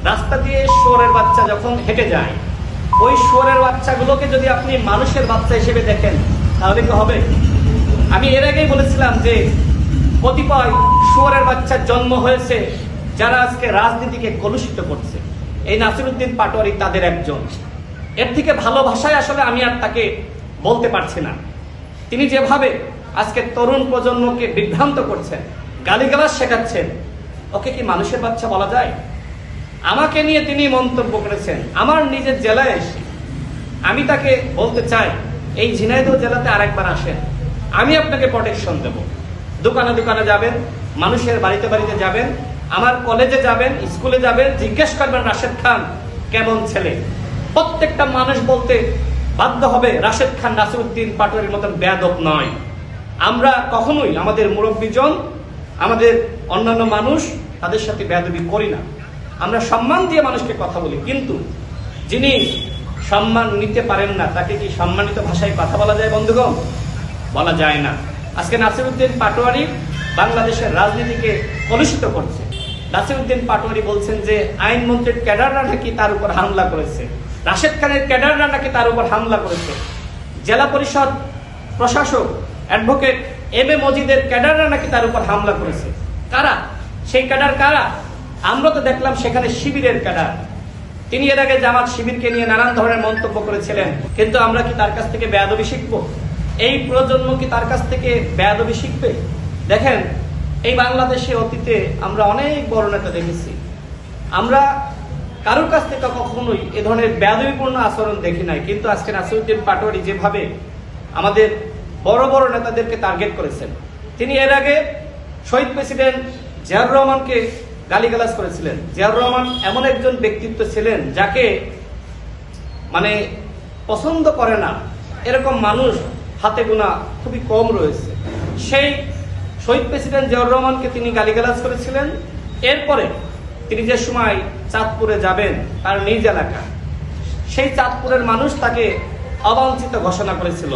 রাস্তা দিয়ে শুয়োরের বাচ্চা যখন হেঁটে যায়, ওই শুয়োরের বাচ্চাগুলোকে যদি আপনি মানুষের বাচ্চা হিসেবে দেখেন তাহলে কি হবে? আমি এর আগেই বলেছিলাম যে কতিপয় শুয়োরের বাচ্চার জন্ম হয়েছে যারা আজকে রাজনীতিকে কলুষিত করছে। এই নাসিরউদ্দিন পাটোয়ারি তাদের একজন। এর থেকে ভালো ভাষায় আসলে আমি আর তাকে বলতে পারছি না। তিনি যেভাবে আজকে তরুণ প্রজন্মকে বিভ্রান্ত করছেন, গালিগালাজ শেখাচ্ছেন, ওকে কি মানুষের বাচ্চা বলা যায়? আমাকে নিয়ে তিনি মন্তব্য করেছেন আমার নিজের জেলায় এসে। আমি তাকে বলতে চাই, এই ঝিনাইদহ জেলাতে আরেকবার আসেন, আমি আপনাকে প্রোটেকশন দেব। দোকানে দোকানে যাবেন, মানুষের বাড়িতে বাড়িতে যাবেন, আমার কলেজে যাবেন, স্কুলে যাবেন, জিজ্ঞেস করবেন রাশেদ খান কেমন ছেলে। প্রত্যেকটা মানুষ বলতে বাধ্য হবে রাশেদ খান নাসিরউদ্দিন পাটোয়ারির মতন বেয়াদব নয়। আমরা কখনোই আমাদের মুরব্বীজন, আমাদের অন্যান্য মানুষ তাদের সাথে বেয়াদবি করি না। আমরা সম্মান দিয়ে মানুষকে কথা বলি, কিন্তু যিনি সম্মান নিতে পারেন না তাকে কি সম্মানিত ভাষায় কথা বলা যায় বন্ধুগণ? বলা যায় না। আজকে নাসিরউদ্দিন পাটোয়ারি বাংলাদেশের রাজনীতিকে কলুষিত করছে। নাসিরউদ্দিন পাটোয়ারি বলছেন যে আইনমন্ত্রীর ক্যাডাররা নাকি তার উপর হামলা করেছে, রাশেদ খানের ক্যাডাররা নাকি তার উপর হামলা করেছে, জেলা পরিষদ প্রশাসক অ্যাডভোকেট এম এ মজিদের ক্যাডাররা নাকি তার উপর হামলা করেছে। কারা সেই ক্যাডার? কারা? আমরা তো দেখলাম সেখানে শিবিরের ক্যাডার। তিনি এর আগে জামাত শিবিরকে নিয়ে নানান ধরনের মন্তব্য করেছিলেন, কিন্তু আমরা কি তার কাছ থেকে বেয়াদবি শিখবো? এই প্রজন্ম কি তার কাছ থেকে বেয়াদবি শিখবে? দেখেন, এই বাংলাদেশে অতীতে আমরা অনেক বড় নেতা দেখেছি, আমরা কারোর কাছ থেকে কখনোই এ ধরনের বেয়াদবিপূর্ণ আচরণ দেখি নাই। কিন্তু আজকে নাসিরউদ্দিন পাটোয়ারি যেভাবে আমাদের বড় বড় নেতাদেরকে টার্গেট করেছেন, তিনি এর আগে শহীদ প্রেসিডেন্ট জিয়াউর রহমানকে গালিগালাজ করেছিলেন। জিয়াউর রহমান এমন একজন ব্যক্তিত্ব ছিলেন যাকে মানে পছন্দ করে না এরকম মানুষ হাতে গোনা খুবই কম রয়েছে। সেই শহীদ প্রেসিডেন্ট জিয়াউর রহমানকে তিনি গালিগালাজ করেছিলেন। এরপরে তিনি যে সময় চাঁদপুরে যাবেন, তার নিজ এলাকা, সেই চাঁদপুরের মানুষ তাকে অবাঞ্ছিত ঘোষণা করেছিল।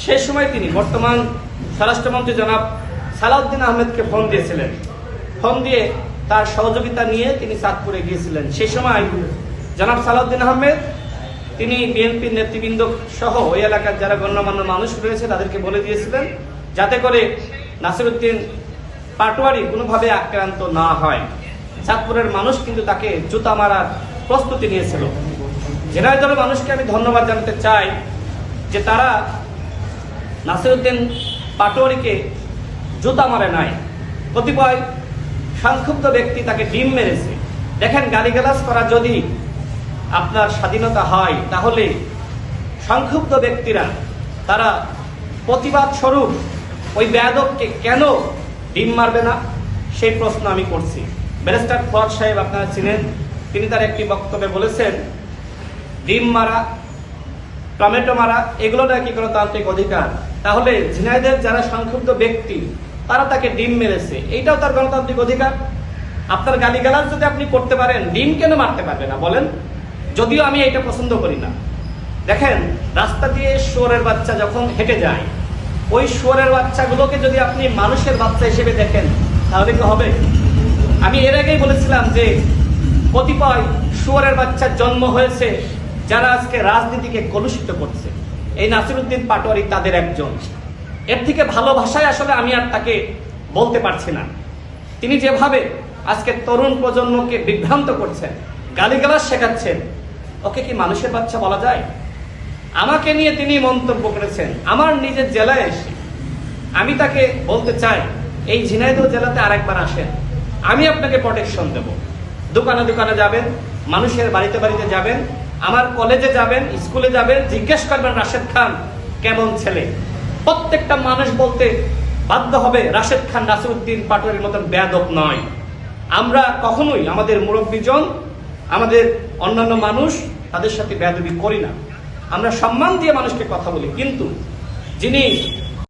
সেই সময় তিনি বর্তমান স্বরাষ্ট্রমন্ত্রী জনাব সালাউদ্দিন আহমেদকে ফোন দিয়েছিলেন। ফোন দিয়ে তার সহযোগিতা নিয়ে তিনি চাঁদপুরে গিয়েছিলেন। সেই সময় জনাব সালাউদ্দিন আহমেদ তিনি বিএনপির নেতৃবৃন্দ সহ ওই এলাকার যারা গণ্যমান্য মানুষ রয়েছে তাদেরকে বলে দিয়েছিলেন যাতে করে নাসিরউদ্দিন পাটোয়ারি কোনোভাবে আক্রান্ত না হয়। চাঁদপুরের মানুষ কিন্তু তাকে জুতা মারার প্রস্তুতি নিয়েছিল। ঝিনাইদহের মানুষকে আমি ধন্যবাদ জানাতে চাই যে তারা নাসিরউদ্দিন পাটোয়ারিকে জুতা মারে নাই। কতিপয় সংক্ষুব্ধ ব্যক্তি তাকে ডিম মেরেছে। দেখেন, গালিগালাজ করা যদি আপনার স্বাধীনতা হয়, তাহলে সংক্ষুব্ধ ব্যক্তিরা তারা প্রতিবাদ স্বরূপ ওই বেয়াদবকে কেন ডিম মারবে না, সেই প্রশ্ন আমি করছি। ব্যারিস্টার ফুয়াদ সাহেব আপনারা চিনেন, তিনি তার একটি বক্তব্যে বলেছেন ডিম মারা, টমেটো মারা এগুলো নাকি গণতান্ত্রিক অধিকার। তাহলে ঝিনাইদহের যারা সংক্ষুব্ধ ব্যক্তি তারা তাকে ডিম মেরেছে, এইটাও তার গণতান্ত্রিক অধিকার। আপনার গালিগালাজ যদি আপনি করতে পারেন, ডিম কেন মারতে পারবে না বলেন? যদিও আমি এটা পছন্দ করি না। দেখেন, রাস্তা দিয়ে শুয়োরের বাচ্চা যখন হেঁটে যায়, ওই শুয়োরের বাচ্চাগুলোকে যদি আপনি মানুষের বাচ্চা হিসেবে দেখেন তাহলে কি হবে? আমি এর আগেই বলেছিলাম যে কতিপয় শুয়োরের বাচ্চার জন্ম হয়েছে যারা আজকে রাজনীতিকে কলুষিত করছে। এই নাসিরউদ্দিন পাটোয়ারি তাদের একজন। এর থেকে ভালো ভাষায় আসলে আমি আর তাকে বলতে পারছি না। তিনি যেভাবে আজকে তরুণ প্রজন্মকে বিভ্রান্ত করছেন, গালিগালাজ শেখাচ্ছেন, ওকে কি মানুষের বাচ্চা বলা যায়? আমাকে নিয়ে তিনি মন্তব্য করেছেন আমার নিজের জেলায় এসে। আমি তাকে বলতে চাই, এই ঝিনাইদহ জেলাতে আরেকবার আসেন, আমি আপনাকে প্রোটেকশন দেব। দোকানে দোকানে যাবেন, মানুষের বাড়িতে বাড়িতে যাবেন, আমার কলেজে যাবেন, স্কুলে যাবেন, জিজ্ঞেস করবেন রাশেদ খান কেমন ছেলে। প্রত্যেকটা মানুষ বলতে বাধ্য হবে রাশেদ খান নাসিরউদ্দিন পাটোয়ারির মতন বেয়াদব নয়। আমরা কখনোই আমাদের মুরব্বীজন, আমাদের অন্যান্য মানুষ তাদের সাথে বেয়াদবি করি না। আমরা সম্মান দিয়ে মানুষকে কথা বলি, কিন্তু যিনি